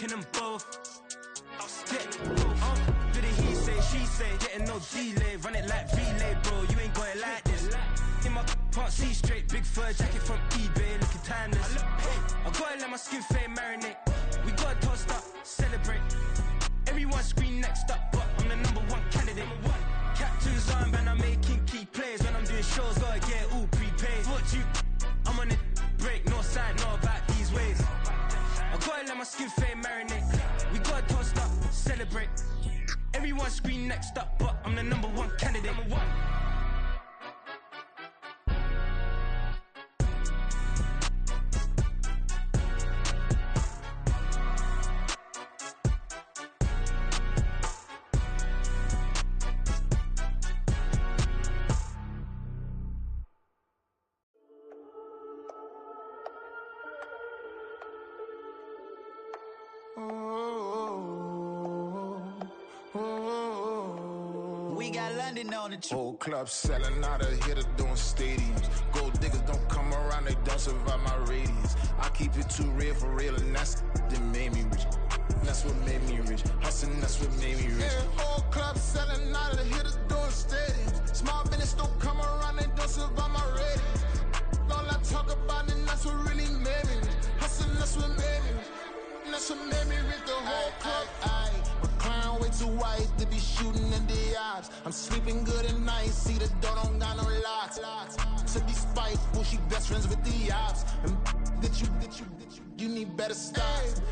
fucking them both. Did it he say, she say, getting no delay, run it like relay, bro, you ain't got it like this. In my can't see straight, big fur jacket from eBay, looking timeless. I gotta let my skin fade marinate. We gotta toast up, celebrate. Everyone scream next up, but I'm the #1 candidate. Captain's armband, I'm making key plays. When I'm doing shows, gotta get all prepaid. What you, I'm on it, break, no side, no about these ways. I gotta let my skin fade marinate. We gotta toast up, celebrate. Everyone scream next up, but I'm the #1 candidate. We got London on the trip. Whole club selling out of here to doing stadiums. Gold diggers don't come around, they don't survive my radius. I keep it too real for real, and that's that made me rich. That's what made me rich. Hustling, that's what made me rich. Yeah, whole club selling out of here to doing stadiums. Small business don't come around, they don't survive my radius. All I talk about, and that's what really made me rich. Hustling, that's what made me rich. That's what made me rich. The whole club. Clown way too white to be shooting in the eyes. I'm sleeping good at night, see the door don't got no locks. To be spiteful, she best friends with the ops. And you need better stop.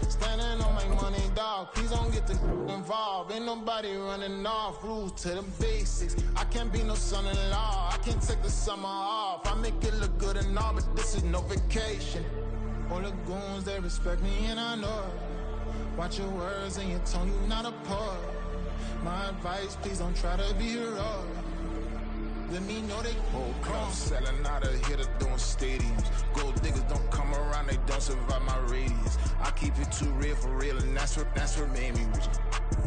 Standing on my money, dog. Please don't get involved. Ain't nobody running off. Rules to the basics. I can't be no son-in-law. I can't take the summer off. I make it look good and all, but this is no vacation. All the goons, they respect me and I know it. Watch your words and your tone, you not a poet. My advice, please don't try to be heroic. Let me know they whole club selling out of here to doing stadiums. Gold diggers don't come around, they don't survive my radius. I keep it too real for real, and that's what made me rich.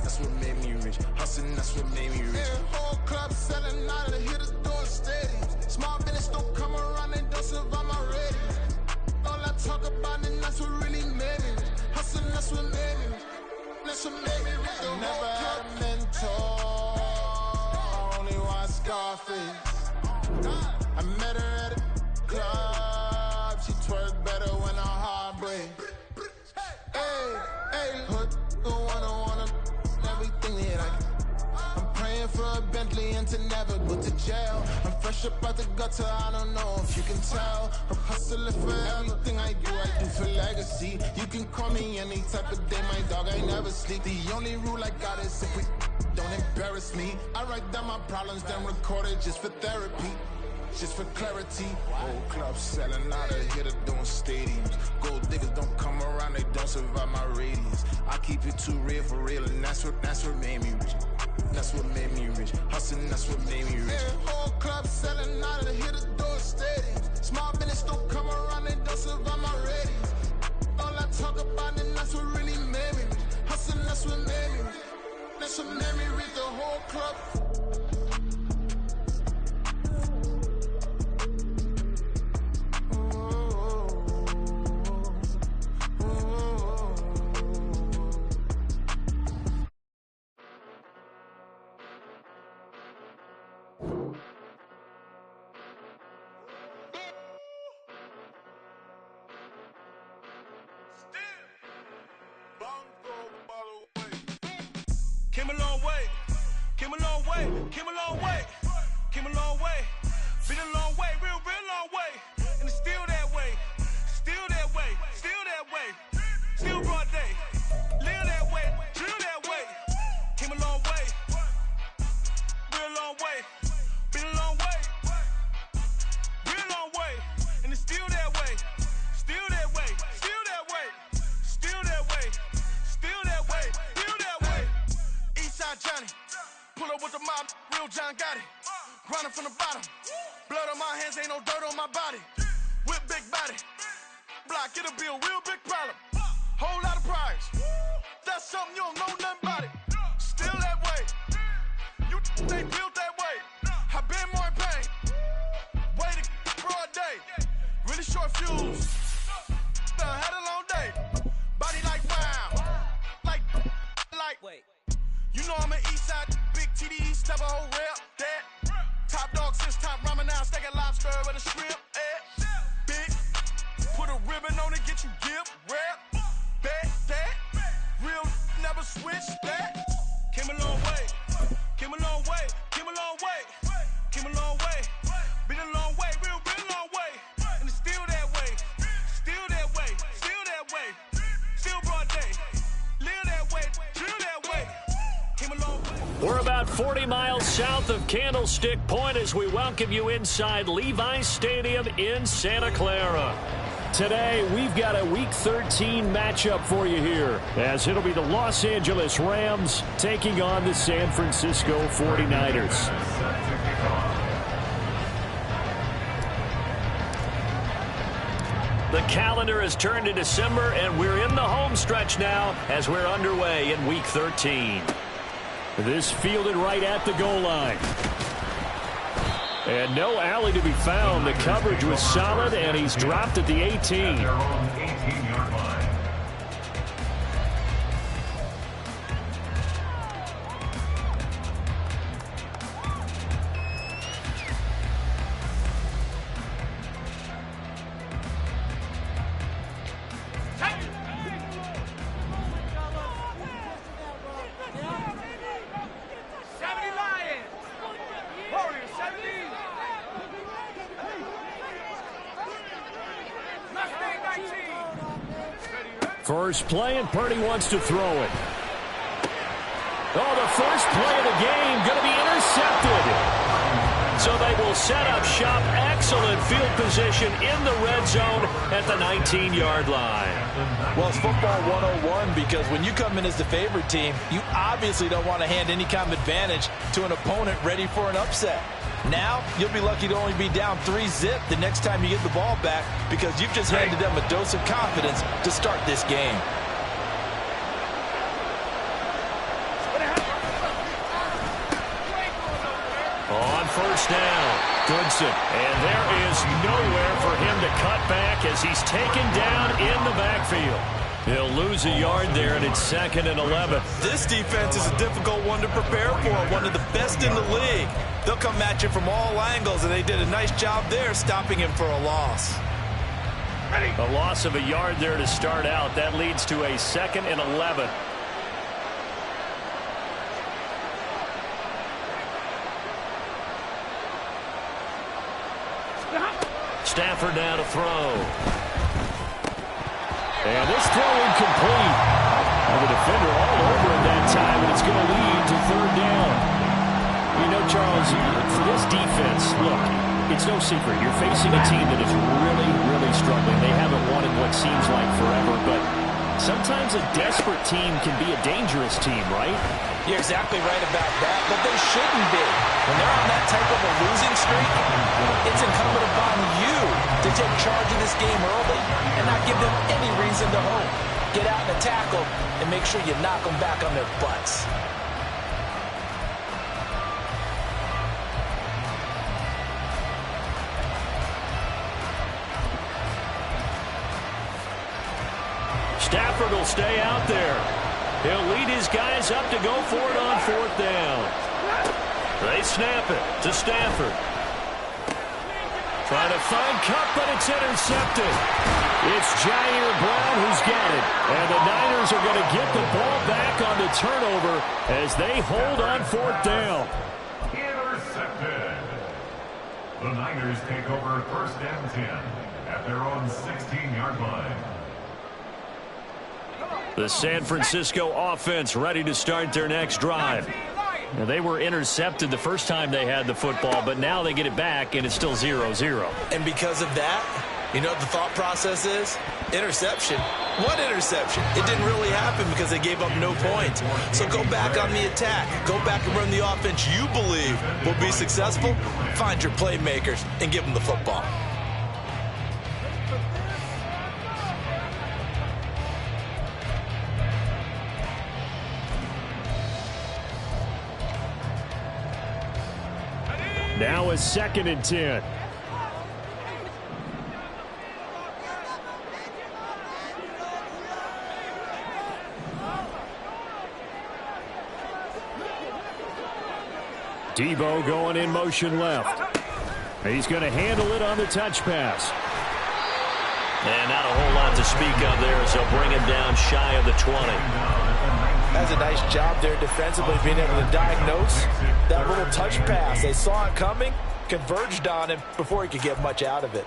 That's what made me rich. Hustling, that's what made me rich. Yeah, whole club selling out of here to doing stadiums. Small business don't come around, they don't survive my radius. All I talk about, and that's what really made me rich. Hustling, that's what made me rich. That's what made me rich. I never had a mentor. I only watch Scarface. I met her at a club. She twerk better when her heart breaks. Hey, hood, wanna everything that I can. I'm praying for a Bentley and to never go to jail. I'm fresh up out the gutter, I don't know if you can tell. I'm hustling for everything I do for legacy. You can call me any type of day, my dog, I never sleep. The only rule I got is if we don't embarrass me. I write down my problems, then record it just for therapy. Just for clarity. Whole club selling out of here to doing stadiums. Gold diggers don't come around, they don't survive my radius. I keep it too real for real, and that's what made me rich. That's what made me rich. Hustling, that's what made me rich. Yeah, whole club selling out of here to doing stadiums. Small business don't come around, they don't survive my radius. All I talk about, and that's what really made me rich. Hustling, that's what made me rich. That's what made me rich. The whole club. Came a long way, came a long way, came a long way, came a long way. Been a long way, real long way. And it's still that way, still that way, still that way. Still broad day, live that way, drill that way. Came a long way, real long way. Been a long way, real long way. And it's still that way, still that way, still that way, still that way, still that way, still that way. Eastside Johnny, pull up with the mob, real John Gotti. Grinding from the bottom, blood on my hands, ain't no dirt on my body. Whip big body, block, it'll be a real big problem. Whole lot of prize, that's something you don't know nothing about it. Still that way, you they built that way. I been more in pain, way to broad day. Really short fuse, had a long day. Body like wow, serve at a shrimp at. Big, put a ribbon on it, get you gift wrap. Bet that, real never switch that. Came a long way, came a long way, came a long way, came a long way. Been a long way, real long way. And it's still that way, still that way, still that way. Still broad day, live that way, drill that way. Came a long way. We're about 40 miles south of Candlestick Point as we welcome you inside Levi's Stadium in Santa Clara. Today, we've got a Week 13 matchup for you here, as it'll be the Los Angeles Rams taking on the San Francisco 49ers. The calendar has turned to December, and we're in the home stretch now as we're underway in Week 13. This fielded right at the goal line. And no alley to be found. The coverage was solid, and he's dropped at the 18. Their own 18-yard line. First play, and Purdy wants to throw it. Oh, the first play of the game going to be intercepted. So they will set up shop. Excellent field position in the red zone at the 19-yard line. Well, it's football 101 because when you come in as the favorite team, you obviously don't want to hand any kind of advantage to an opponent ready for an upset. Now, you'll be lucky to only be down 3-zip the next time you get the ball back because you've just handed them a dose of confidence to start this game. On first down, Goodson. And there is nowhere for him to cut back as he's taken down in the backfield. He'll lose a yard there, and it's 2nd and 11. This defense is a difficult one to prepare for, one of the best in the league. They'll come at you from all angles, and they did a nice job there stopping him for a loss. A loss of a yard there to start out. That leads to a 2nd and 11. Stafford now to throw. And this throw incomplete. And the defender all over it that time, and it's going to lead to 3rd down. You know, Charles, for this defense, look, it's no secret. You're facing a team that is really, really struggling. They haven't won in what seems like forever, but sometimes a desperate team can be a dangerous team, right? You're exactly right about that, but they shouldn't be. When they're on that type of a losing streak, it's incumbent upon you to take charge of this game early and not give them any reason to hope. Get out and tackle and make sure you knock them back on their butts. Stafford will stay out there. He'll lead his guys up to go for it on 4th down. They snap it to Stafford. Trying to find Kupp, but it's intercepted. It's Jair Brown who's got it. And the Niners are going to get the ball back on the turnover as they hold on 4th down. Intercepted. The Niners take over 1st and 10 at their own 16-yard line. The San Francisco offense ready to start their next drive. Now, they were intercepted the first time they had the football, but now they get it back, and it's still 0-0. And because of that, you know what the thought process is? Interception. What interception? It didn't really happen because they gave up no points. So go back on the attack. Go back and run the offense you believe will be successful. Find your playmakers and give them the football. Now is 2nd and 10. Debo going in motion left. He's going to handle it on the touch pass. And not a whole lot to speak of there as they'll bring him down shy of the 20. That's a nice job there defensively, being able to diagnose that little touch pass. They saw it coming, converged on him before he could get much out of it.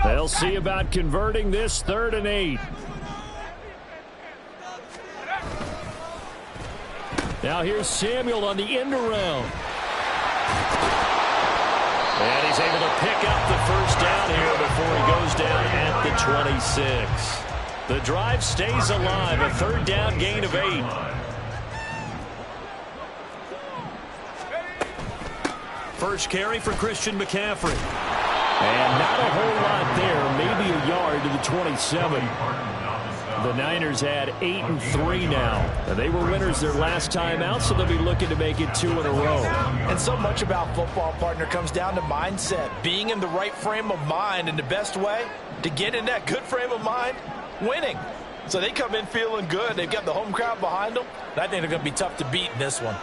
They'll see about converting this 3rd and 8. Now here's Samuel on the end around. And he's able to pick up the first down here before he goes down at the 26. The drive stays alive, a 3rd down gain of 8. First carry for Christian McCaffrey. And not a whole lot there, maybe a yard to the 27. The Niners had 8-3 now. And they were winners their last time out, so they'll be looking to make it 2 in a row. And so much about football, partner, comes down to mindset. Being in the right frame of mind, and the best way to get in that good frame of mind, winning. So they come in feeling good. They've got the home crowd behind them. And I think they're going to be tough to beat in this one.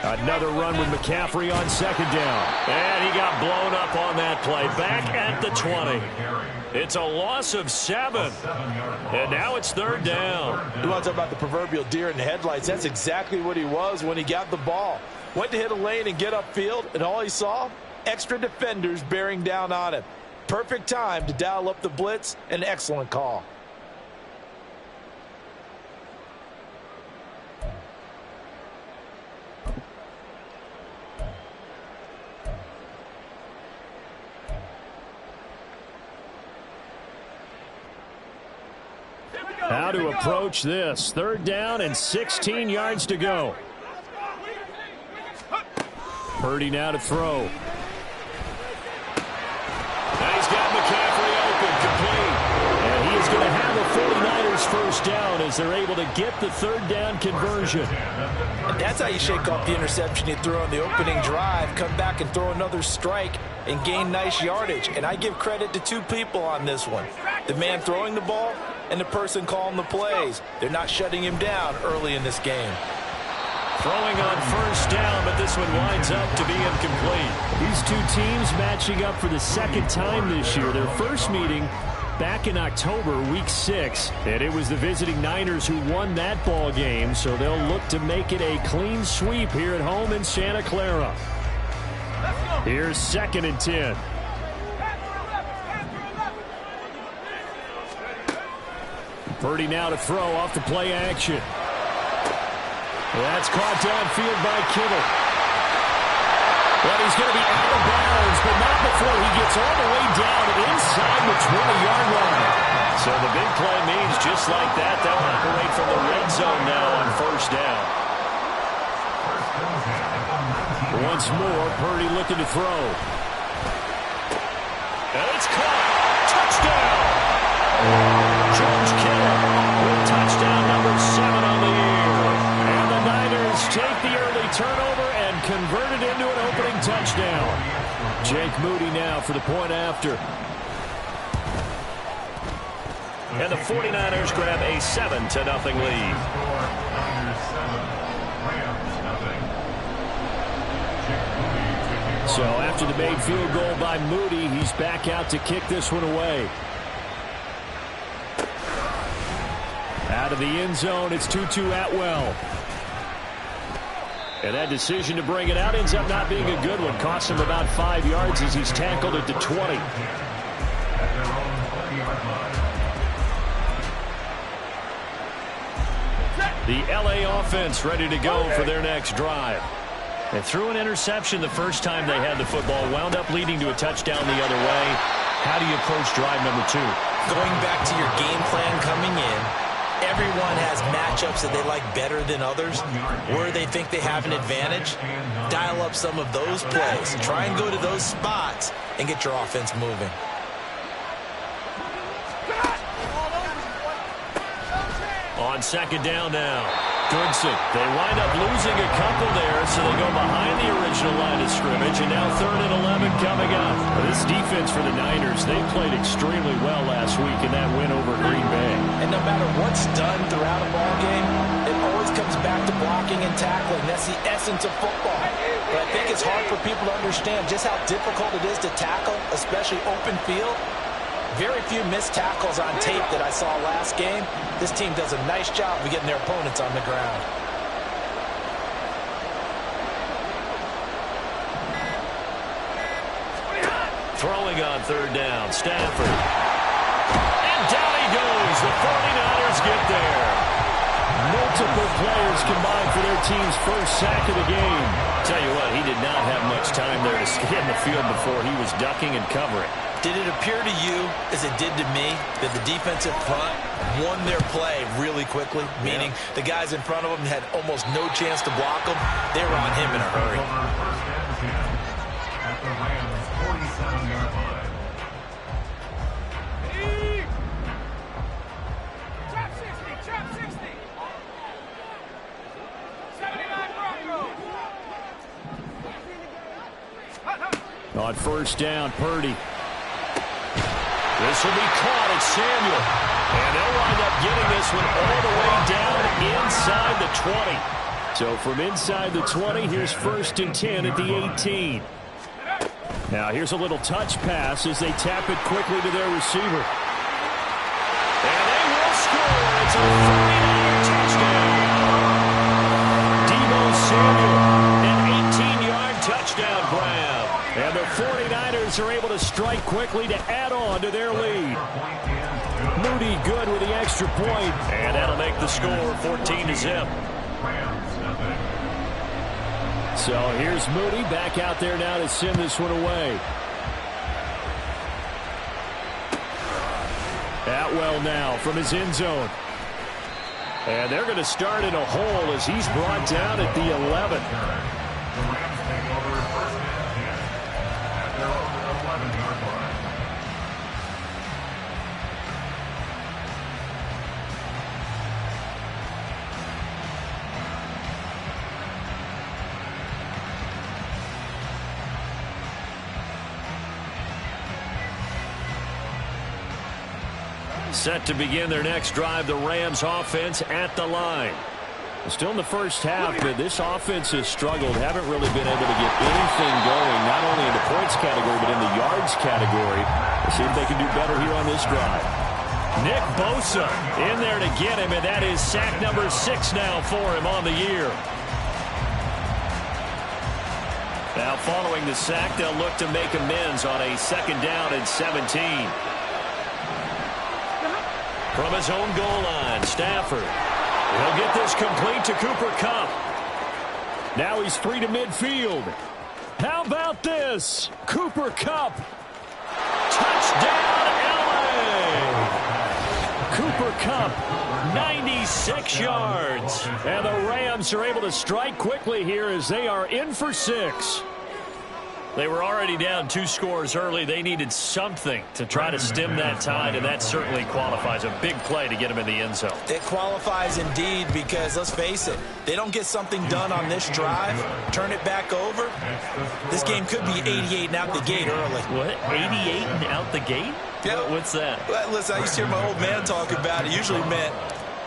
Another run with McCaffrey on 2nd down. And he got blown up on that play. Back at the 20. It's a loss of 7. And now it's 3rd down. You want to talk about the proverbial deer in the headlights? That's exactly what he was when he got the ball. Went to hit a lane and get upfield, and all he saw, extra defenders bearing down on him. Perfect time to dial up the blitz. An excellent call. How to approach this. 3rd down and 16 yards to go. Purdy now to throw. Now he's got McCaffrey open, complete. And he is going to have a 49ers first down as they're able to get the 3rd down conversion. And that's how you shake off the interception you threw on the opening drive. Come back and throw another strike and gain nice yardage. And I give credit to 2 people on this one. The man throwing the ball and the person calling the plays. They're not shutting him down early in this game. Throwing on first down, but this one winds up to be incomplete. These 2 teams matching up for the 2nd time this year. Their first meeting back in October, week 6. And it was the visiting Niners who won that ball game, so they'll look to make it a clean sweep here at home in Santa Clara. Here's 2nd and 10. Purdy now to throw off the play action. That's caught downfield by Kittle. But he's going to be out of bounds, but not before he gets all the way down inside the 20-yard line. So the big play means just like that, they'll operate from the red zone now on first down. Once more, Purdy looking to throw. And it's caught. Touchdown! George Kittle with touchdown number 7 on the year. And the Niners take the early turnover and convert it into an opening touchdown. Jake Moody now for the point after. And the 49ers grab a 7-0 lead. So after the made field goal by Moody, he's back out to kick this one away. Out of the end zone, it's Tutu Atwell. And that decision to bring it out ends up not being a good one. Costs him about 5 yards as he's tackled at the 20. The LA offense ready to go for their next drive. They threw an interception the first time they had the football, wound up leading to a touchdown the other way. How do you approach drive number 2? Going back to your game plan coming in, everyone has matchups that they like better than others, where they think they have an advantage. Dial up some of those plays. Try and go to those spots and get your offense moving. On second down now. Goodson. They wind up losing a couple there, so they go behind the original line of scrimmage, and now 3rd and 11 coming up. This defense for the Niners, they played extremely well last week in that win over Green Bay. And no matter what's done throughout a ball game, it always comes back to blocking and tackling. That's the essence of football. But I think it's hard for people to understand just how difficult it is to tackle, especially open field. Very few missed tackles on tape that I saw last game. This team does a nice job of getting their opponents on the ground. Throwing on 3rd down, Stafford. And down he goes. The 49ers get there. Multiple players combined for their team's first sack of the game. Tell you what, he did not have much time there to scan the field before he was ducking and covering. Did it appear to you, as it did to me, that the defensive front won their play really quickly? Meaning the guys in front of them had almost no chance to block them. They were on him in a hurry. At the Rams' 47-yard line. Trap 60. 79 Broncos. On 1st down, Purdy. This will be caught at Samuel. And they'll wind up getting this one all the way down inside the 20. So from inside the 20, here's 1st and 10 at the 18. Now here's a little touch pass as they tap it quickly to their receiver. And they will score. It's a 49er touchdown. Deebo Samuel, an 18-yard touchdown grab. And the 49ers are able to strike quickly to add on to their lead. Moody good with the extra point. And that'll make the score 14-0. So here's Moody back out there now to send this one away. Atwell now from his end zone. And they're going to start in a hole as he's brought down at the 11. The Rams take over 1st and 10 at their own 11-yard line. Set to begin their next drive, the Rams offense at the line. Still in the first half, but this offense has struggled. Haven't really been able to get anything going, not only in the points category, but in the yards category. Let's see if they can do better here on this drive. Nick Bosa in there to get him, and that is sack number 6 now for him on the year. Now following the sack, they'll look to make amends on a 2nd down and 17. From his own goal line, Stafford. He'll get this complete to Cooper Kupp. Now he's free to midfield. How about this? Cooper Kupp. Touchdown, LA! Cooper Kupp, 96 yards. And the Rams are able to strike quickly here as they are in for 6. They were already down 2 scores early. They needed something to try to stem that tide, and that certainly qualifies. A big play to get him in the end zone. It qualifies indeed because, let's face it, they don't get something done on this drive, turn it back over, this game could be 88 and out the gate early. What? 88 and out the gate? Yeah. What's that? Well, listen, I used to hear my old man talk about it. Usually meant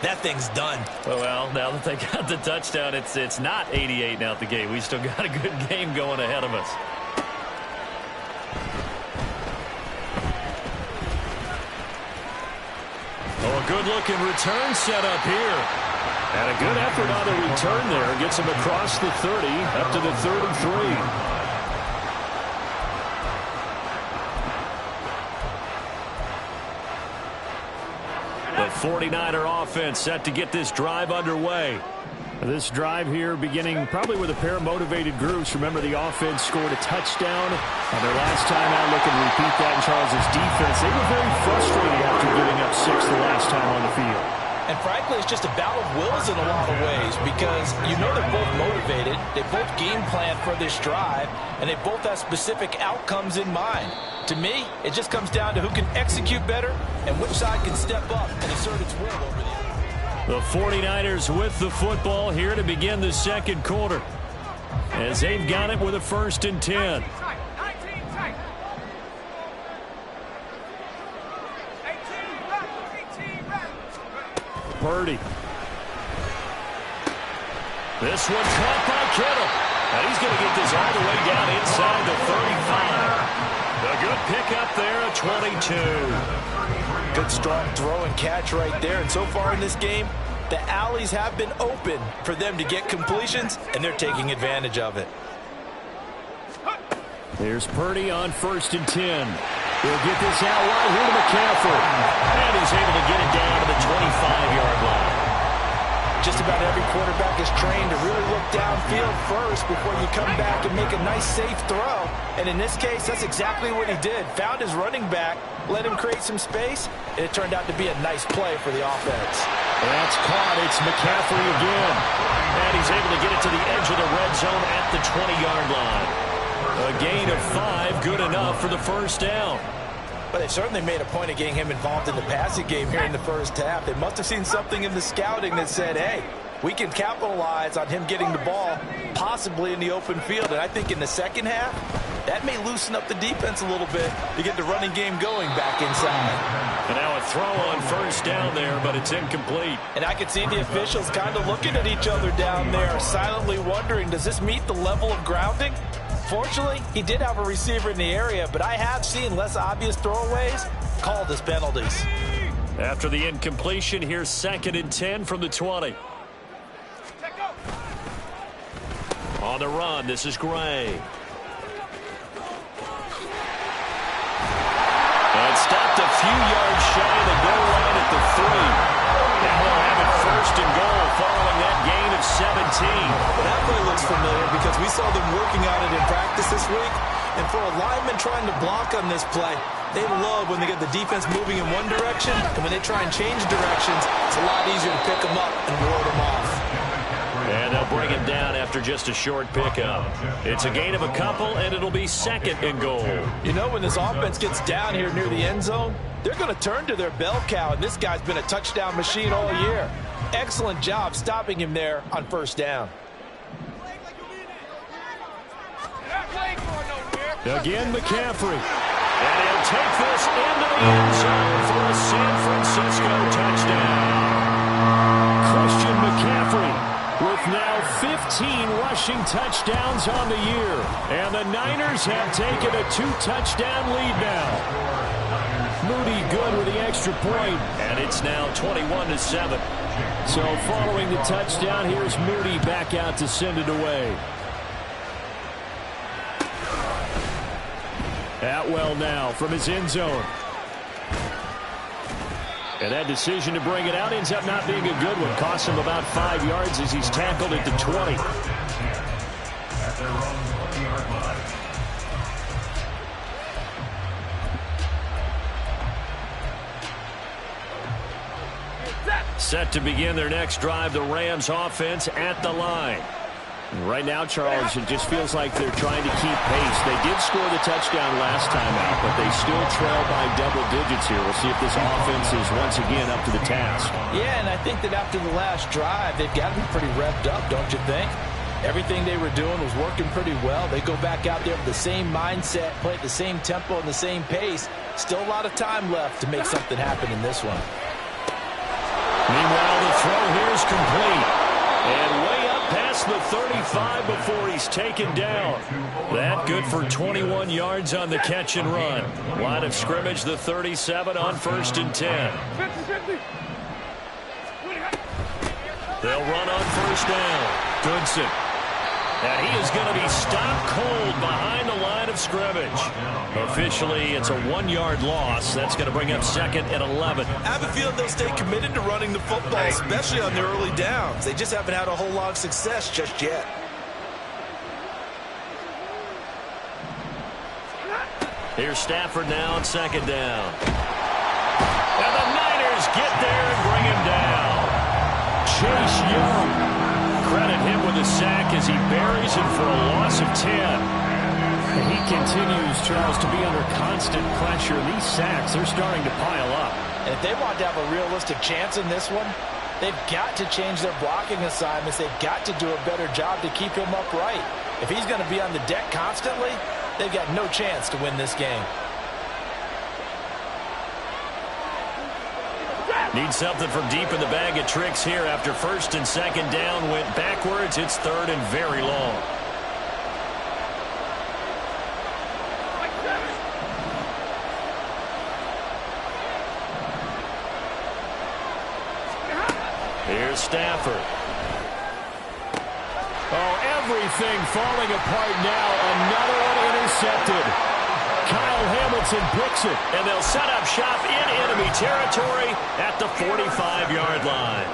that thing's done. Well, now that they got the touchdown, it's not 88 and out the gate. We still got a good game going ahead of us. Oh, a good-looking return set up here. And a good effort on the return there. Gets him across the 30, up to the 33. The 49er offense set to get this drive underway. This drive here beginning probably with a pair of motivated groups. Remember, the offense scored a touchdown on their last time out. Looking to repeat that in Charles' defense. They were very frustrated after giving up 6 the last time on the field. And frankly, it's just a battle of wills in a lot of ways because you know they're both motivated, they both game plan for this drive, and they both have specific outcomes in mind. To me, it just comes down to who can execute better and which side can step up and assert its will over the other. The 49ers with the football here to begin the second quarter, as they've got it with a 1st and 10. Purdy. This one caught by Kittle. And he's going to get this all the way down inside the 35. A good pickup there, a 22. Good strong throw and catch right there. And so far in this game, the alleys have been open for them to get completions, and they're taking advantage of it. Here's Purdy on 1st and 10. He'll get this out wide here to McCaffrey. And he's able to get it down to the 25-yard line. Just about every quarterback is trained to really look downfield first before you come back and make a nice, safe throw. And in this case, that's exactly what he did. Found his running back, let him create some space, and it turned out to be a nice play for the offense. That's caught. It's McCaffrey again. And he's able to get it to the edge of the red zone at the 20-yard line. A gain of 5, good enough for the 1st down. But they certainly made a point of getting him involved in the passing game here in the first half. They must have seen something in the scouting that said, hey, we can capitalize on him getting the ball possibly in the open field. And I think in the second half, that may loosen up the defense a little bit to get the running game going back inside. And now a throw on 1st down there, but it's incomplete. And I could see the officials kind of looking at each other down there, silently wondering, does this meet the level of grounding? Fortunately, he did have a receiver in the area, but I have seen less obvious throwaways called as penalties. After the incompletion, here's 2nd and 10 from the 20. On the run, this is Gray. And stopped a few yards shy of the goal line at the 3. And we'll have it 1st and goal following that gain of 17. That play looks familiar because we saw them working on it in practice this week. And for a lineman trying to block on this play, they love when they get the defense moving in one direction. And when they try and change directions, it's a lot easier to pick them up and ward them off. And they'll bring him down after just a short pickup. It's a gain of a couple, and it'll be 2nd and goal. You know, when this offense gets down here near the end zone, they're going to turn to their bell cow, and this guy's been a touchdown machine all year. Excellent job stopping him there on 1st down. Again, McCaffrey. And he'll take this into the end zone for a San Francisco touchdown. Christian McCaffrey with now 15 rushing touchdowns on the year. And the Niners have taken a 2-touchdown lead now. Moody good with the extra point. And it's now 21-7. So following the touchdown, here's Moody back out to send it away. Atwell now from his end zone. And that decision to bring it out ends up not being a good one. Costs him about 5 yards as he's tackled at the 20. At their own 20-yard line. Set to begin their next drive, the Rams offense at the line. Right now, Charles, it just feels like they're trying to keep pace. They did score the touchdown last time out, but they still trail by double digits here. We'll see if this offense is once again up to the task. Yeah, and I think that after the last drive, they've got to be pretty revved up, don't you think? Everything they were doing was working pretty well. They go back out there with the same mindset, play at the same tempo and the same pace. Still a lot of time left to make something happen in this one. Meanwhile, the throw here is complete. And way up past the 35 before he's taken down. That good for 21 yards on the catch and run. Line of scrimmage, the 37 on 1st and 10. They'll run on 1st down. Goodson. And he is going to be stopped cold behind the line of scrimmage. Officially, it's a 1-yard loss. That's going to bring up 2nd and 11. I have a feeling they'll stay committed to running the football, especially on their early downs. They just haven't had a whole lot of success just yet. Here's Stafford now on 2nd down. And the Niners get there and bring him down. Chase Young. Credit him with a sack as he buries him for a loss of 10. And he continues, Charles, to be under constant pressure. These sacks, they're starting to pile up. And if they want to have a realistic chance in this one, They've got to change their blocking assignments. They've got to do a better job to keep him upright. If he's going to be on the deck constantly, they've got no chance to win this game. Need something from deep in the bag of tricks here after first and second down went backwards. It's third and very long. Here's Stafford. Oh, everything falling apart now. Another one intercepted. Kyle Hamilton picks it. And they'll set up shop in enemy territory at the 45-yard line.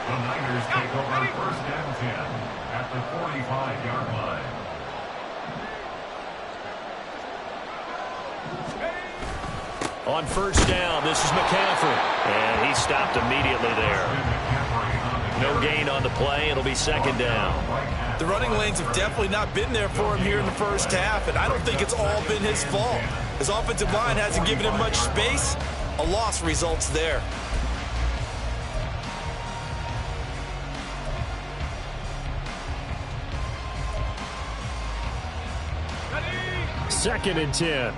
The Niners take over first and 10 at the 45-yard line. On first down, this is McCaffrey. And he stopped immediately there. No gain on the play. It'll be second down. The running lanes have definitely not been there for him here in the first half, and I don't think it's all been his fault. His offensive line hasn't given him much space. A loss results there. Second and 10.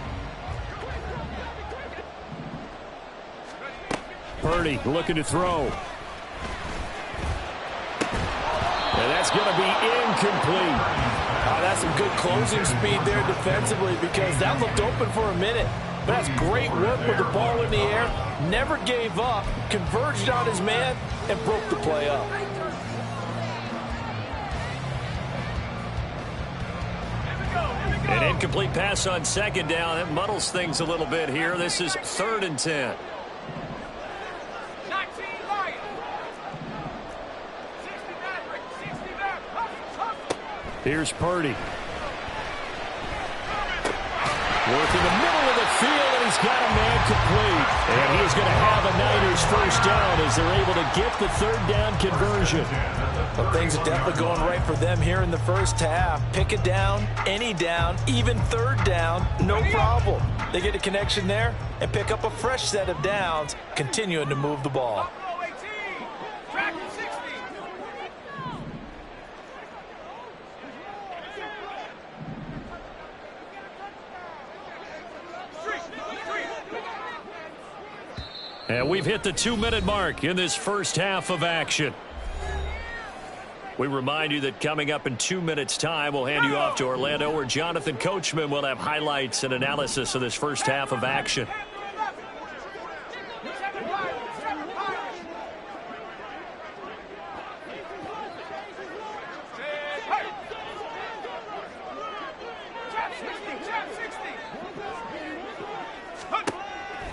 Purdy looking to throw. And that's going to be incomplete. That's some good closing speed there defensively because that looked open for a minute. But that's great work with the ball in the air. Never gave up, converged on his man, and broke the play up. An incomplete pass on second down. It muddles things a little bit here. This is third and 10. Here's Purdy. Working the middle of the field, and he's got a man complete. And he is going to have a Niners first down as they're able to get the third down conversion. Well, things are definitely going right for them here in the first half. Pick a down, any down, even third down, no problem. They get a connection there and pick up a fresh set of downs, continuing to move the ball. And we've hit the 2-minute mark in this first half of action. We remind you that coming up in 2 minutes' time, we'll hand you off to Orlando, where Jonathan Coachman will have highlights and analysis of this first half of action.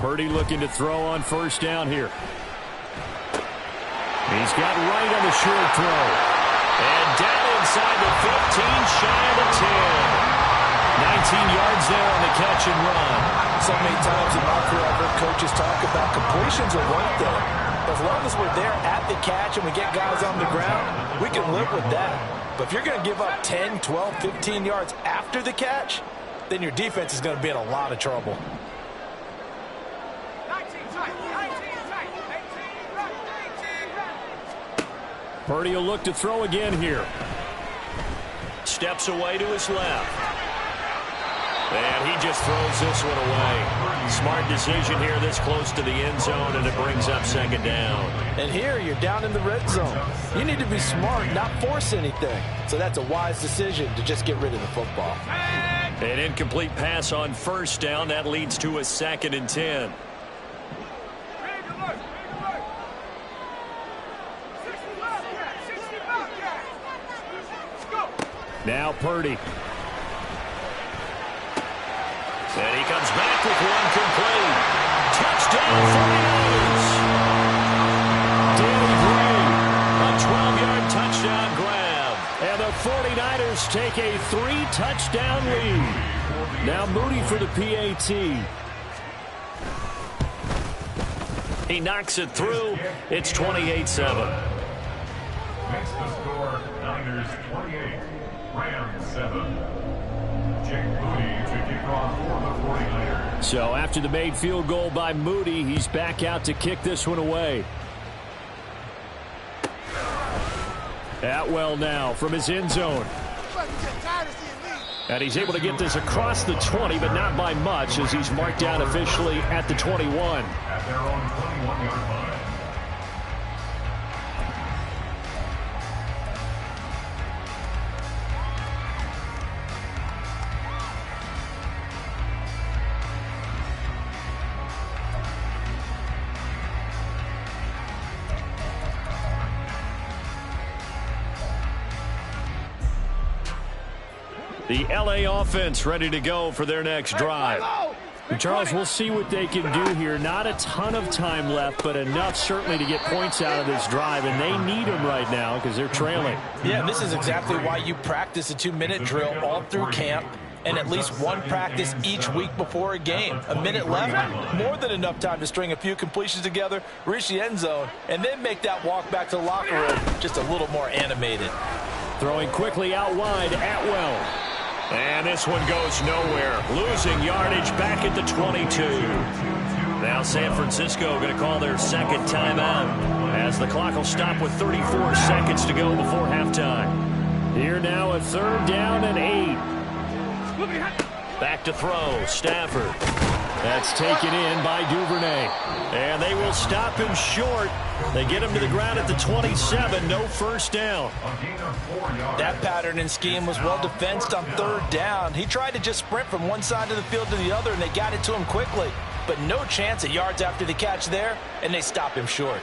Purdy looking to throw on first down here. He's got right on the short throw. And down inside the 15, shy of the 10. 19 yards there on the catch and run. So many times in my career I've heard coaches talk about completions are one thing. As long as we're there at the catch and we get guys on the ground, we can live with that. But if you're going to give up 10, 12, 15 yards after the catch, then your defense is going to be in a lot of trouble. Purdy will look to throw again here. Steps away to his left. And he just throws this one away. Smart decision here this close to the end zone, and it brings up second down. And here you're down in the red zone. You need to be smart, not force anything. So that's a wise decision to just get rid of the football. An incomplete pass on first down. That leads to a second and 10. Now Purdy. And he comes back with one complete. Touchdown 49ers. Danny Gray, a 12-yard touchdown grab. And the 49ers take a 3-touchdown lead. Now Moody for the PAT. He knocks it through. It's 28-7. Makes the score Niners 28. Rams 7. Jake Moody to kick off for the 49ers. So after the made field goal by Moody, he's back out to kick this one away. Atwell now from his end zone. And he's able to get this across the 20, but not by much, as he's marked down officially at the 21. At their own 21-yard line. The LA offense ready to go for their next drive. And Charles, we'll see what they can do here. Not a ton of time left, but enough certainly to get points out of this drive, and they need them right now because they're trailing. Yeah, this is exactly why you practice a 2-minute drill all through camp and at least one practice each week before a game. A minute left, more than enough time to string a few completions together, reach the end zone, and then make that walk back to the locker room just a little more animated. Throwing quickly out wide, Atwell. And this one goes nowhere. Losing yardage back at the 22. Now San Francisco going to call their second timeout as the clock will stop with 34 seconds to go before halftime. Here now a 3rd down and 8. Back to throw, Stafford. That's taken in by Duvernay. And they will stop him short. They get him to the ground at the 27. No first down. That pattern and scheme was well defensed on 3rd down. He tried to just sprint from one side of the field to the other, and they got it to him quickly. But no chance at yards after the catch there, and they stop him short.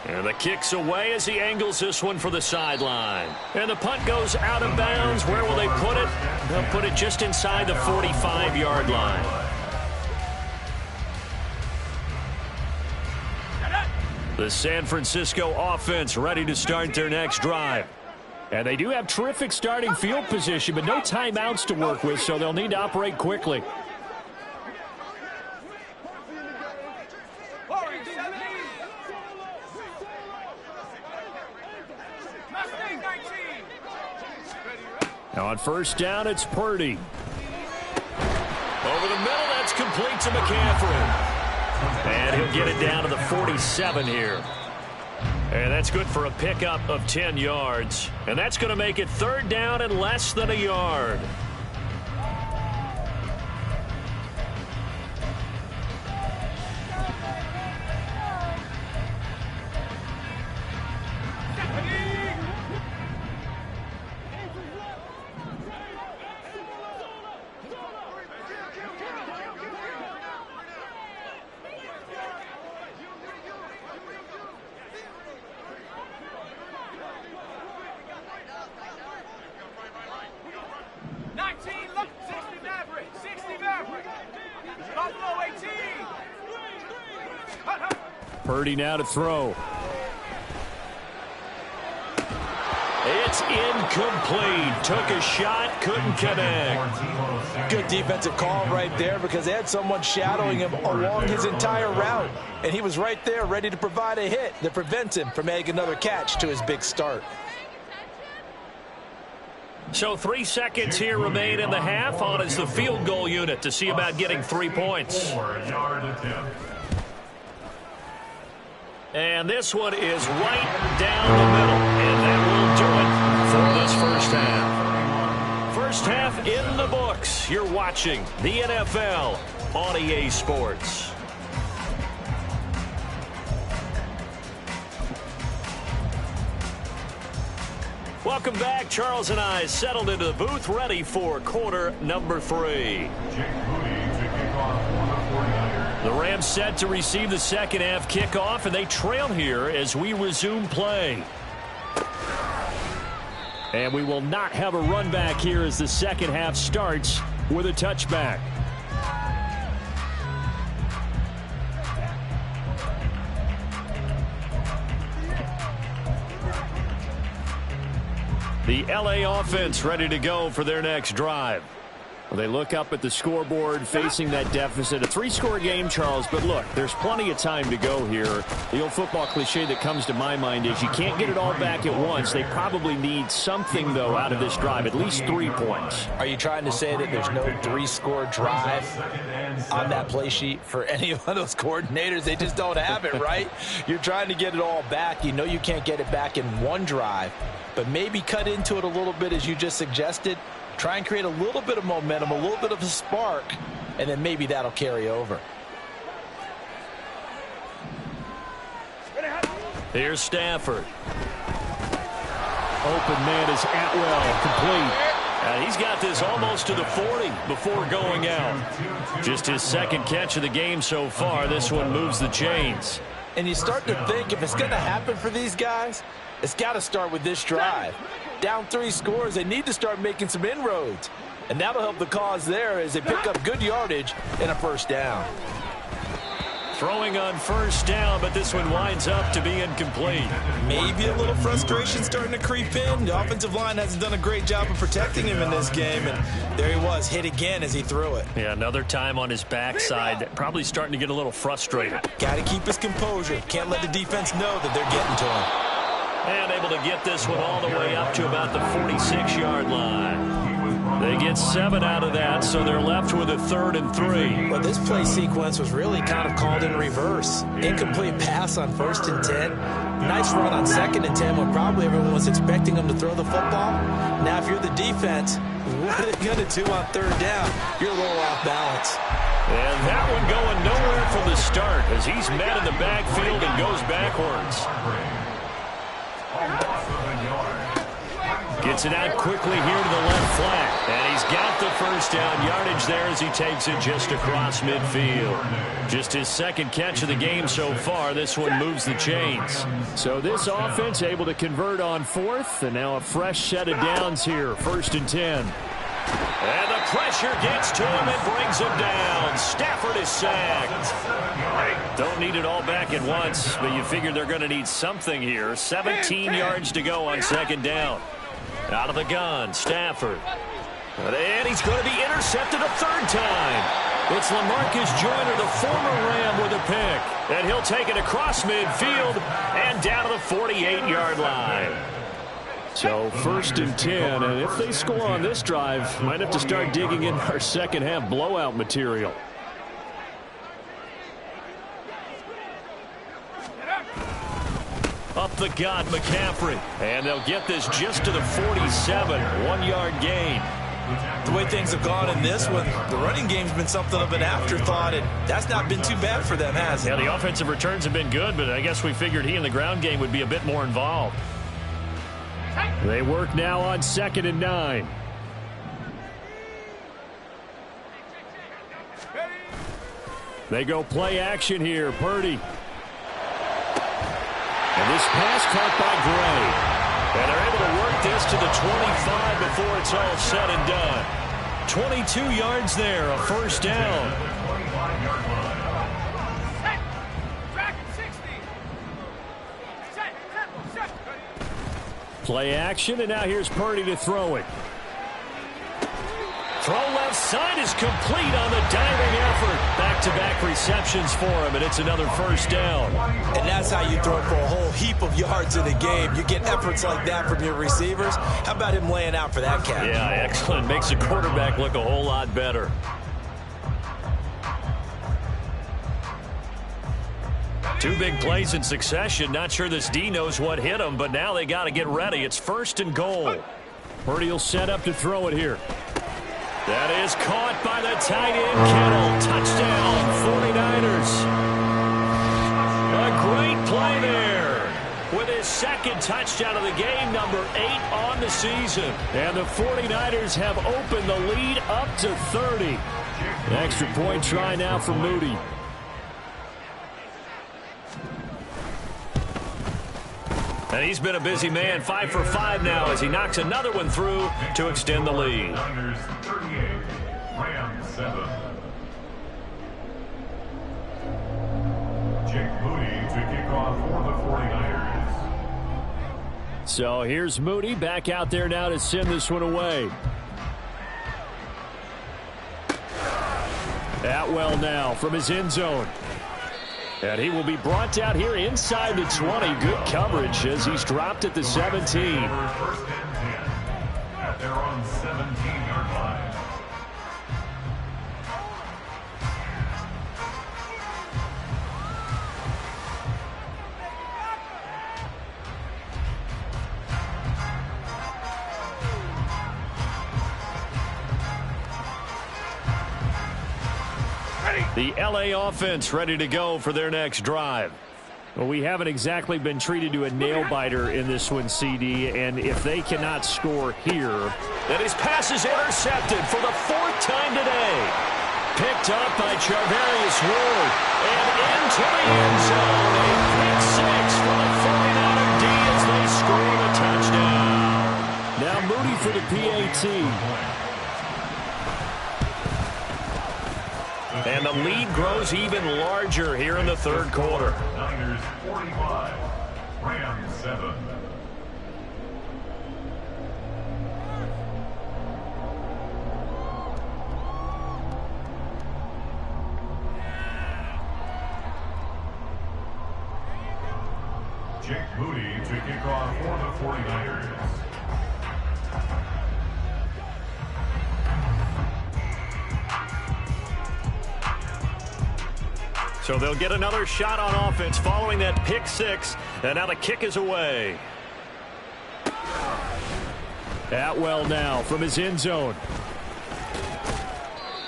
And the kick's away as he angles this one for the sideline. And the punt goes out of bounds. Where will they put it? They'll put it just inside the 45-yard line. The San Francisco offense ready to start their next drive. And they do have terrific starting field position, but no timeouts to work with, so they'll need to operate quickly. Now on 1st down, it's Purdy. Over the middle, that's complete to McCaffrey. And he'll get it down to the 47 here. And that's good for a pickup of 10 yards. And that's going to make it 3rd down and less than a yard. Purdy now to throw. It's incomplete. Took a shot, couldn't connect. Good defensive call right there because they had someone shadowing him along his entire route. And he was right there ready to provide a hit that prevents him from making another catch to his big start. So 3 seconds here remain in the half. On is the field goal unit to see about getting 3 points. 4-yard attempt. And this one is right down the middle. And that will do it for this first half. First half in the books. You're watching the NFL on EA Sports. Welcome back. Charles and I settled into the booth, ready for quarter number 3. The Rams set to receive the second half kickoff, and they trail here as we resume play. And we will not have a run back here as the second half starts with a touchback. The LA offense ready to go for their next drive. Well, they look up at the scoreboard facing that deficit. A 3-score game, Charles, but look, there's plenty of time to go here. The old football cliche that comes to my mind is you can't get it all back at once. They probably need something, though, out of this drive, at least 3 points. Are you trying to say that there's no 3-score drive on that play sheet for any of those coordinators? They just don't have it, right? You're trying to get it all back. You know you can't get it back in one drive, but maybe cut into it a little bit as you just suggested. Try and create a little bit of momentum, a little bit of a spark, and then maybe that'll carry over. Here's Stafford. Open man is Atwell, complete. And he's got this almost to the 40 before going out. Just his second catch of the game so far. This one moves the chains. And you start to think if it's going to happen for these guys, it's got to start with this drive. Down 3 scores, they need to start making some inroads. And that'll help the cause there as they pick up good yardage and a first down. Throwing on first down, but this one winds up to be incomplete. Maybe a little frustration starting to creep in. The offensive line hasn't done a great job of protecting him in this game. And there he was, hit again as he threw it. Yeah, another time on his backside. Probably starting to get a little frustrated. Got to keep his composure. Can't let the defense know that they're getting to him. And able to get this one all the way up to about the 46-yard line. They get 7 out of that, so they're left with a 3rd and 3. Well, this play sequence was really kind of called in reverse. Incomplete pass on 1st and 10. Nice run on 2nd and 10 when probably everyone was expecting them to throw the football. Now, if you're the defense, what are they going to do on 3rd down? You're a little off balance. And that one going nowhere from the start as he's met in the backfield and goes backwards. Gets it out quickly here to the left flank. And he's got the first down yardage there as he takes it just across midfield. Just his second catch of the game so far. This one moves the chains. So this offense able to convert on 4th, and now a fresh set of downs here. 1st and 10. And the pressure gets to him and brings him down. Stafford is sacked. Don't need it all back at once, but you figure they're going to need something here. 17 yards to go on 2nd down. Out of the gun, Stafford. And he's going to be intercepted a 3rd time. It's LaMarcus Joyner, the former Ram, with a pick. And he'll take it across midfield and down to the 48-yard line. So 1st and 10, and if they score on this drive, might have to start digging in our second half blowout material. Up the gut, McCaffrey. And they'll get this just to the 47, 1-yard gain. The way things have gone in this one, the running game's been something of an afterthought, and that's not been too bad for them, has it? Yeah, the offensive returns have been good, but I guess we figured he in the ground game would be a bit more involved. They work now on 2nd and 9. They go play action here. Purdy. And this pass caught by Gray. And they're able to work this to the 25 before it's all said and done. 22 yards there, a first down. Play action, and now here's Purdy to throw it. Throw left side is complete on the diving effort. Back-to-back receptions for him, and it's another first down. And that's how you throw for a whole heap of yards in the game. You get efforts like that from your receivers. How about him laying out for that catch? Yeah, excellent. Makes the quarterback look a whole lot better. Two big plays in succession. Not sure this D knows what hit him, but now they got to get ready. It's 1st and goal. Purdy will set up to throw it here. That is caught by the tight end, Kittle. Touchdown, 49ers. A great play there. With his second touchdown of the game, number 8 on the season. And the 49ers have opened the lead up to 30. Extra point try now for Moody. And he's been a busy man, 5 for 5 now as he knocks another one through to extend the lead. Niners 38, Rams 7. Jake Moody to kick off for the 49ers. So here's Moody back out there now to send this one away. Atwell now from his end zone. And he will be brought down here inside the 20. Good coverage as he's dropped at the 17. First and 10 at their own 17-yard line. The LA offense ready to go for their next drive. Well, we haven't exactly been treated to a nail-biter in this one, CD, and if they cannot score here, then his pass is intercepted for the 4th time today. Picked up by Charvarius Ward, and into the end zone. A pick six for the 49er D as they score a touchdown. Now Moody for the PAT. And the lead grows even larger here in the 3rd quarter. Niners 45, Rams 7. Jake Moody to kick off for the 49ers. So they'll get another shot on offense following that pick six. And now the kick is away. Atwell now from his end zone.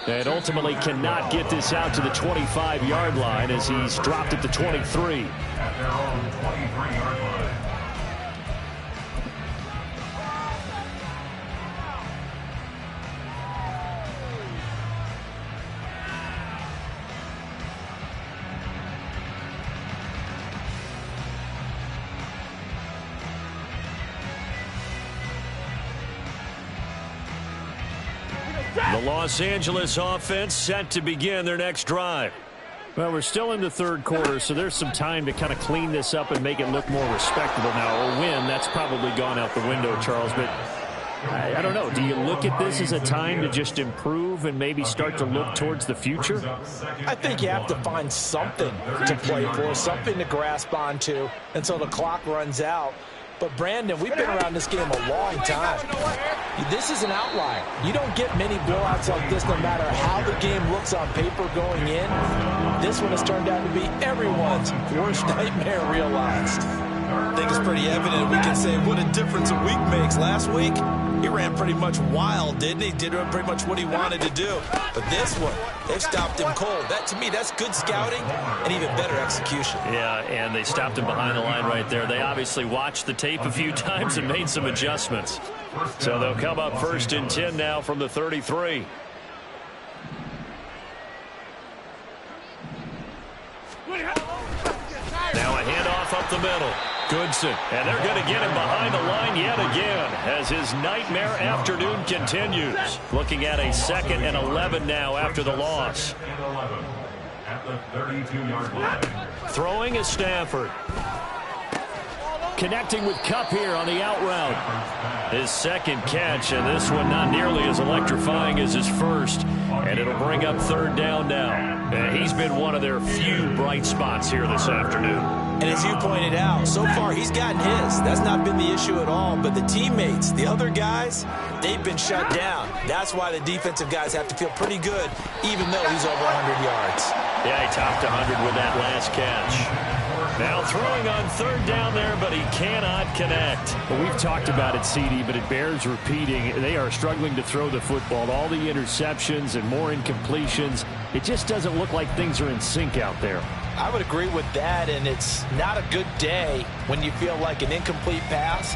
And ultimately cannot get this out to the 25-yard line as he's dropped at the 23. At their own 23-yard line. The Los Angeles offense set to begin their next drive. Well, we're still in the 3rd quarter, so there's some time to kind of clean this up and make it look more respectable now. A win, that's probably gone out the window, Charles, but I don't know. Do you look at this as a time to just improve and maybe start to look towards the future? I think you have to find something to play for, something to grasp onto until the clock runs out. But, Brandon, we've been around this game a long time. This is an outlier. You don't get many blowouts like this no matter how the game looks on paper going in. This one has turned out to be everyone's worst nightmare realized. I think it's pretty evident we can say what a difference a week makes. Last week, he ran pretty much wild, didn't he? Did pretty much what he wanted to do. But this one, they've stopped him cold. That, to me, that's good scouting and even better execution. Yeah, and they stopped him behind the line right there. They obviously watched the tape a few times and made some adjustments. So they'll come up 1st and 10 now from the 33. Now a handoff up the middle. Goodson. And they're going to get him behind the line yet again as his nightmare afternoon continues. Looking at a 2nd and 11 now after the loss. And 11 at the 32-yard line. Throwing is Stafford. Connecting with Kupp here on the out route. His 2nd catch, and this one not nearly as electrifying as his first. And it'll bring up 3rd down now. And he's been one of their few bright spots here this afternoon. And as you pointed out, so far he's gotten his. That's not been the issue at all. But the teammates, the other guys, they've been shut down. That's why the defensive guys have to feel pretty good, even though he's over 100 yards. Yeah, he topped 100 with that last catch. Now throwing on 3rd down there, but he cannot connect. Well, we've talked about it, CD, but it bears repeating. They are struggling to throw the football. All the interceptions and more incompletions. It just doesn't look like things are in sync out there. I would agree with that, and it's not a good day when you feel like an incomplete pass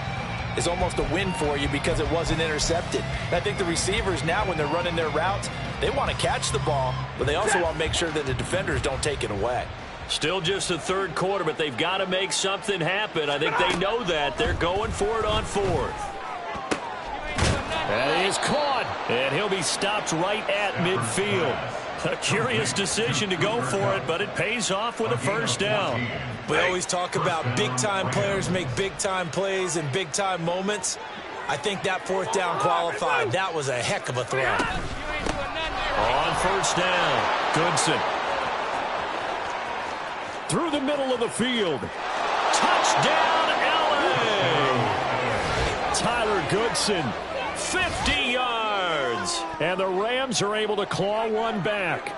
is almost a win for you because it wasn't intercepted. And I think the receivers now, when they're running their routes, they want to catch the ball, but they also want to make sure that the defenders don't take it away. Still just the 3rd quarter, but they've got to make something happen. I think they know that. They're going for it on 4th. That is caught, and he'll be stopped right at midfield. A curious decision to go for it, but it pays off with a 1st down. We always talk about big-time players make big-time plays in big-time moments. I think that 4th down qualified. That was a heck of a throw. On first down. Goodson. Through the middle of the field. Touchdown, L.A. Tyler Goodson, 50 yards. And the Rams are able to claw one back.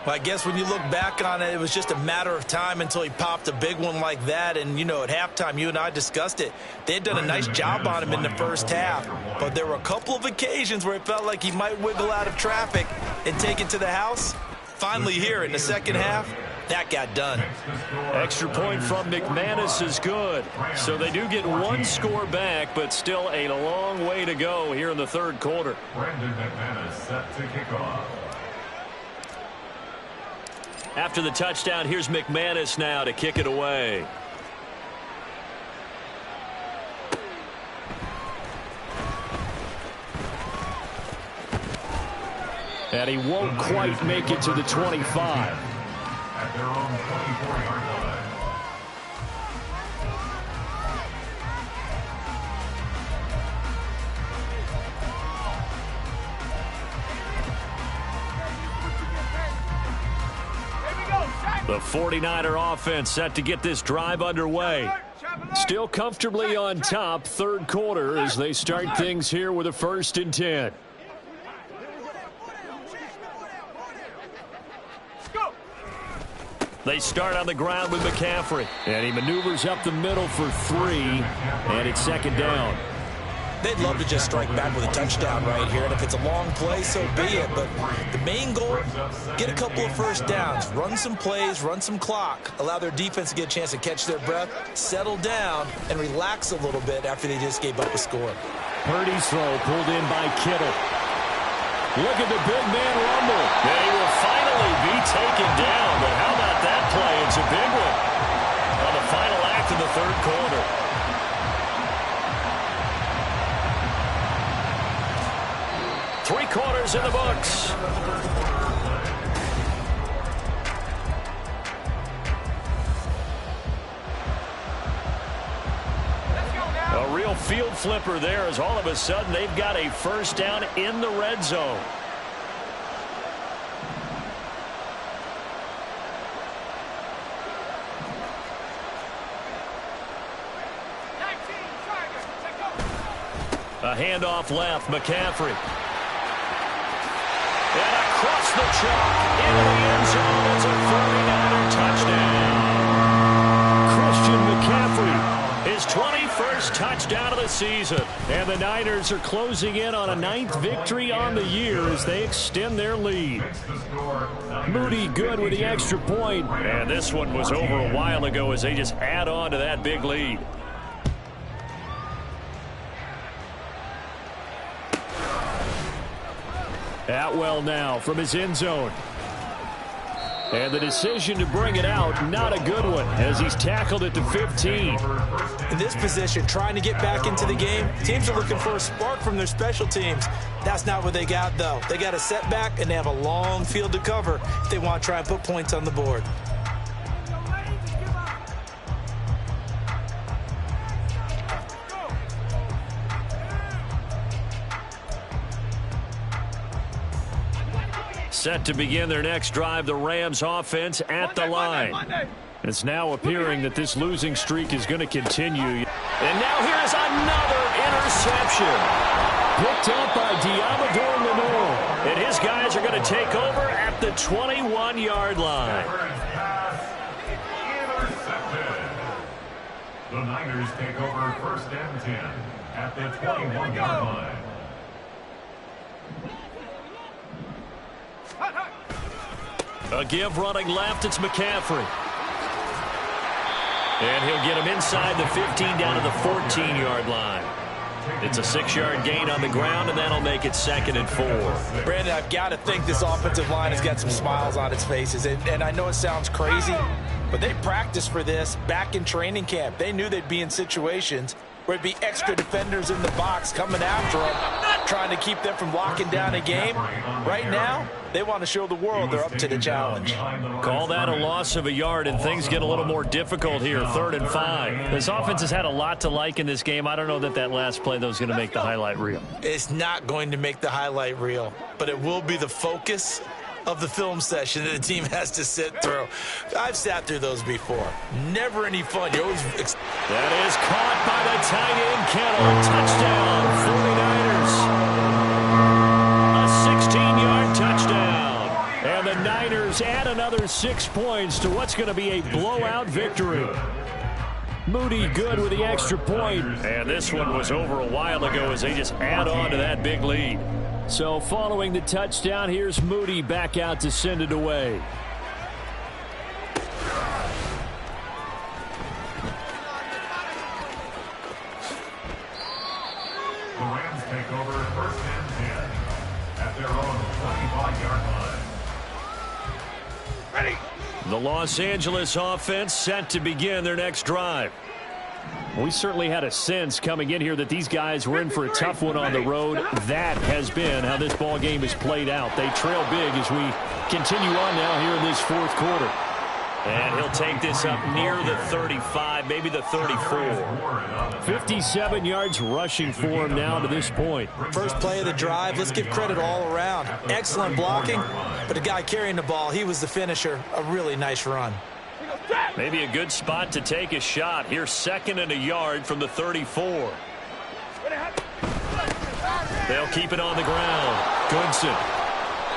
Well, I guess when you look back on it, it was just a matter of time until he popped a big one like that. And, you know, at halftime, you and I discussed it. They had done a nice job on him in the first half. But there were a couple of occasions where it felt like he might wiggle out of traffic and take it to the house. Finally here in the second half, that got done. Extra point from McManus is good. So they do get one score back, but still a long way to go here in the third quarter. Brandon McManus set to kick off. After the touchdown, here's McManus now to kick it away. And he won't quite make it to the 25. At their own 24-yard line. The 49er offense set to get this drive underway. Still comfortably on top, third quarter, as they start things here with a 1st and 10. They start on the ground with McCaffrey. And he maneuvers up the middle for 3, and it's 2nd down. They'd love to just strike back with a touchdown right here, and if it's a long play, so be it. But the main goal, get a couple of first downs, run some plays, run some clock, allow their defense to get a chance to catch their breath, settle down, and relax a little bit after they just gave up a score. Purdy's throw pulled in by Kittle. Look at the big man rumble. They will finally be taken down, but how about that play? It's a big one on the final act of the third quarter. Three quarters in the books. A real field flipper there, as all of a sudden they've got a first down in the red zone. A handoff left, McCaffrey. And across the chalk into the end zone. It's a 49er touchdown. Christian McCaffrey, his 21st touchdown of the season. And the Niners are closing in on a 9th victory on the year as they extend their lead. Moody good with the extra point. And this one was over a while ago as they just add on to that big lead. Atwell now from his end zone. And the decision to bring it out, not a good one, as he's tackled at the 15. In this position, trying to get back into the game, teams are looking for a spark from their special teams. That's not what they got, though. They got a setback, and they have a long field to cover if they want to try and put points on the board. Set to begin their next drive, the Rams offense at the line. It's now appearing that this losing streak is going to continue. And now here's another interception. Picked up by Diamador Lenore. And his guys are going to take over at the 21-yard line. The Niners take over 1st and 10 at the 21-yard line. A give running left, it's McCaffrey. And he'll get him inside the 15 down to the 14-yard line. It's a 6-yard gain on the ground, and that'll make it 2nd and 4. Brandon, I've got to think this offensive line has got some smiles on its faces. And I know it sounds crazy, but they practiced for this back in training camp. They knew they'd be in situations where it'd be extra defenders in the box coming after them. trying to keep them from locking down a game. Right now, they want to show the world they're up to the challenge. Call that a loss of a yard, and things get a little more difficult here, 3rd and 5. This offense has had a lot to like in this game. I don't know that last play, though, is going to make the highlight reel. It's not going to make the highlight reel, but it will be the focus of the film session that the team has to sit through. I've sat through those before. Never any fun. You always... That is caught by the tight end, Kittle. Touchdown, 49ers. A 16-yard touchdown. And the Niners add another 6 points to what's going to be a blowout victory. Moody good with the extra point. And this one was over a while ago as they just add on to that big lead. So following the touchdown, here's Moody back out to send it away. The Rams take over 1st and 10 at their own 25-yard line. Ready. The Los Angeles offense set to begin their next drive. We certainly had a sense coming in here that these guys were in for a tough one on the road. That has been how this ball game has played out. They trail big as we continue on now here in this 4th quarter. And he'll take this up near the 35, maybe the 34. 57 yards rushing for him now to this point. First play of the drive, let's give credit all around. Excellent blocking, but the guy carrying the ball, he was the finisher. A really nice run. Maybe a good spot to take a shot. Here's 2nd and a yard from the 34. They'll keep it on the ground. Goodson.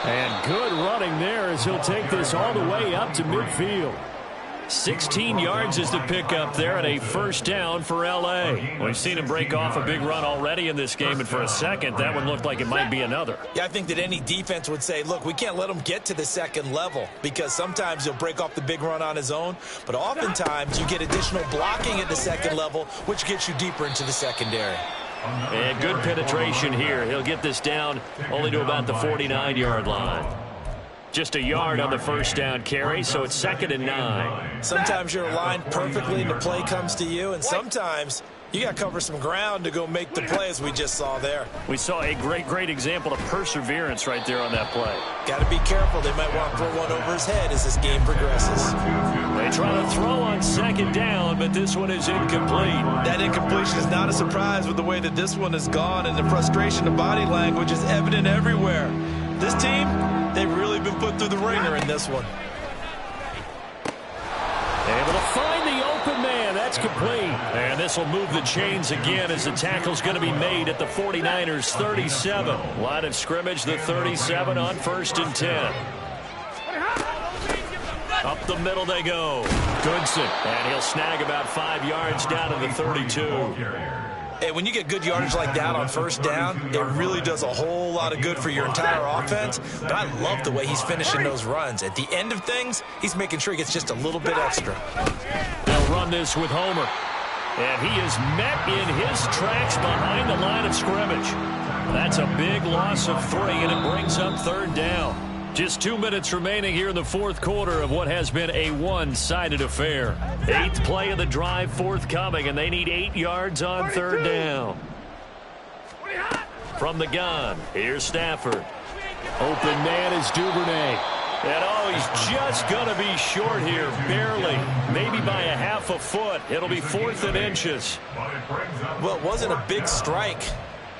And good running there as he'll take this all the way up to midfield. 16 yards is the pickup there at a 1st down for L.A. We've seen him break off a big run already in this game, and for a second, that one looked like it might be another. Yeah, I think that any defense would say, look, we can't let him get to the 2nd level because sometimes he'll break off the big run on his own, but oftentimes you get additional blocking at the 2nd level, which gets you deeper into the secondary. And good penetration here. He'll get this down only to about the 49-yard line. Just a yard on the 1st down carry, so it's 2nd and 9. Sometimes you're aligned perfectly and the play comes to you, and sometimes you got to cover some ground to go make the play, as we just saw there. We saw a great example of perseverance right there on that play. Got to be careful. They might want to throw one over his head as this game progresses. They try to throw on 2nd down, but this one is incomplete. That incompletion is not a surprise with the way that this one has gone, and the frustration of body language is evident everywhere. This team, they've really been put through the ringer in this one. Able to find the open man. That's complete. And this will move the chains again as the tackle's going to be made at the 49ers 37. Line of scrimmage, the 37 on 1st and 10. Up the middle they go. Goodson. And he'll snag about 5 yards down to the 32. Hey, when you get good yardage like that on 1st down, it really does a whole lot of good for your entire offense. But I love the way he's finishing those runs. At the end of things, he's making sure he gets just a little bit extra. They'll run this with Homer. And he is met in his tracks behind the line of scrimmage. That's a big loss of 3, and it brings up 3rd down. Just 2 minutes remaining here in the 4th quarter of what has been a one-sided affair. 8th play of the drive forthcoming, and they need 8 yards on 3rd down. From the gun, here's Stafford. Open man is Duvernay. And he's just going to be short here, barely. Maybe by a half a foot. It'll be 4th and inches. Well, it wasn't a big strike,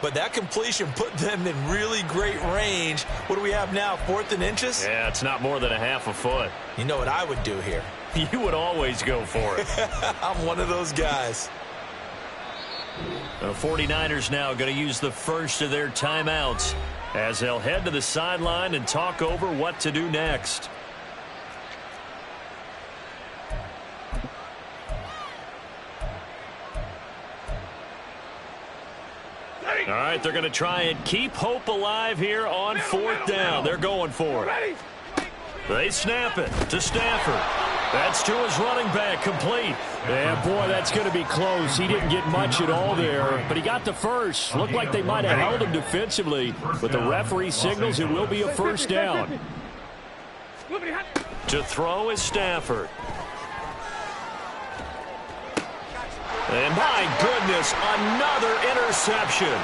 but that completion put them in really great range. What do we have now, 4th and inches? Yeah, it's not more than a half a foot. You know what I would do here? You would always go for it. I'm one of those guys. The 49ers now going to use the first of their timeouts as they'll head to the sideline and talk over what to do next. All right, they're going to try and keep hope alive here on 4th down. They're going for it. They snap it to Stafford. That's to his running back, complete. Yeah, boy, that's going to be close. He didn't get much at all there, but he got the first. Looked like they might have held him defensively, but the referee signals it will be a 1st down. To throw is Stafford. And my goodness, another interception.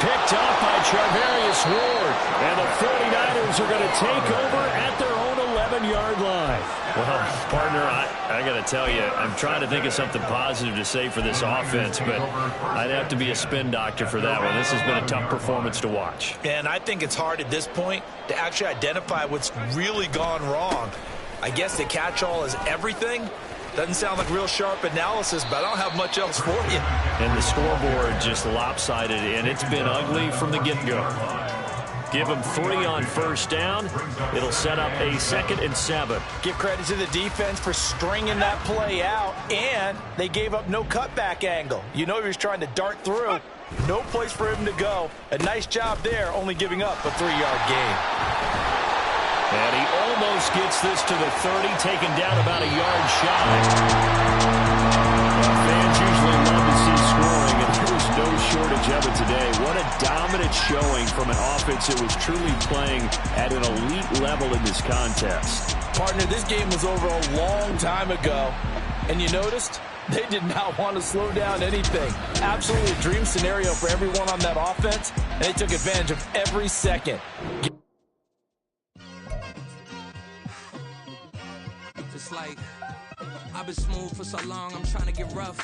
picked up by Charvarius Ward. And the 49ers are going to take over at their own 11-yard line. Well, partner, I got to tell you, I'm trying to think of something positive to say for this offense, but I'd have to be a spin doctor for that one. This has been a tough performance to watch. And I think it's hard at this point to actually identify what's really gone wrong. I guess the catch-all is everything. Doesn't sound like real sharp analysis, but I don't have much else for you. And the scoreboard just lopsided, and it's been ugly from the get-go. Give them 3 on first down. It'll set up a 2nd and 7. Give credit to the defense for stringing that play out, and they gave up no cutback angle. You know he was trying to dart through. No place for him to go. A nice job there, only giving up a 3-yard gain. And he almost gets this to the 30, taken down about a yard shy. Well, fans usually love to see scoring, and there was no shortage of it today. What a dominant showing from an offense that was truly playing at an elite level in this contest. Partner, this game was over a long time ago, and you noticed they did not want to slow down anything. Absolutely a dream scenario for everyone on that offense, and they took advantage of every second. Just like I've been smooth for so long, I'm trying to get rough.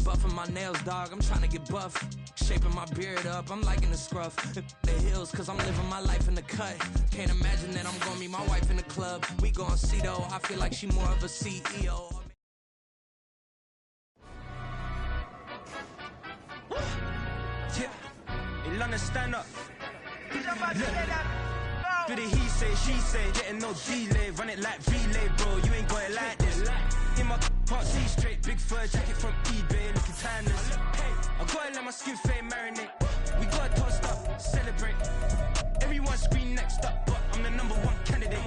Buffing my nails, dog, I'm trying to get buff. Shaping my beard up, I'm liking the scruff. The hills, cause I'm living my life in the cut. Can't imagine that I'm gonna meet my wife in the club. We gon' see though, I feel like she more of a CEO. Yeah, in London, stand up. Do the he say, she say, getting no delay. Run it like relay, bro, you ain't got it like this. In my part C straight, big fur jacket from eBay, looking timeless. I gotta let my skin fade marinate. We gotta toast up, celebrate. Everyone scream next up, but I'm the #1 candidate.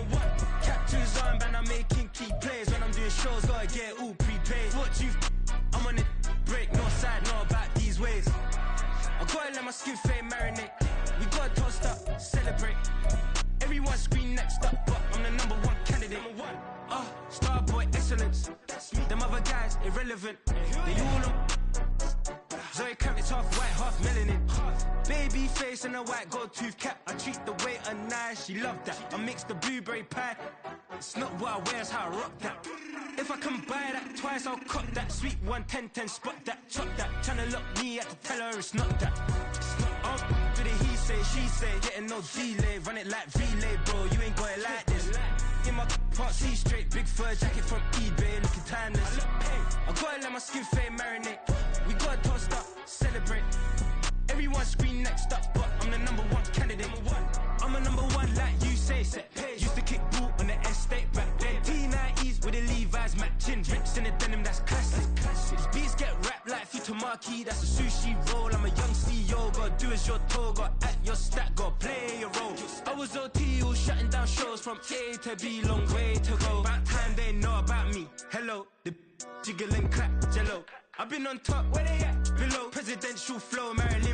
Captain's armband, I'm making key plays. When I'm doing shows, gotta get all prepaid. What you I'm on it, break, no side, know about these ways. I gotta let my skin fade marinate. We gotta toast up, celebrate. Everyone scream next up, but I'm the #1 candidate. Starboy excellence. Them other guys irrelevant. They all on. Zoe Kravitz half white, half melanin. Baby face and a white gold tooth cap. I treat the waiter nice, she love that. I mix the blueberry pie. It's not what I wear, it's how I rock that. If I can buy that twice, I'll cop that. Sweet 110, spot that, chop that. Tryna look me at to tell her it's not that. Do the he say, she say, getting no delay. Run it like relay, bro, you ain't got it like this. In my part C straight, big fur jacket from eBay, looking timeless. I gotta let my skin fade marinate. We gotta toast up, celebrate. Everyone scream next up, but I'm the #1 candidate. I'm a #1 like you say, set page. Used to kick boot on the estate back then. T90s with the Levi's matching. Rips in the denim, that's classic. Beats get wrapped like Futamaki, that's a sushi roll. I'm a young CEO, gotta do as you're told. Gotta act your stat, gotta play your role. I was OT, all shutting down shows from A to B, long way to go. About time they know about me. Hello, the jiggle and clap, jello. I've been on top, where they at? Below, presidential flow, Marilyn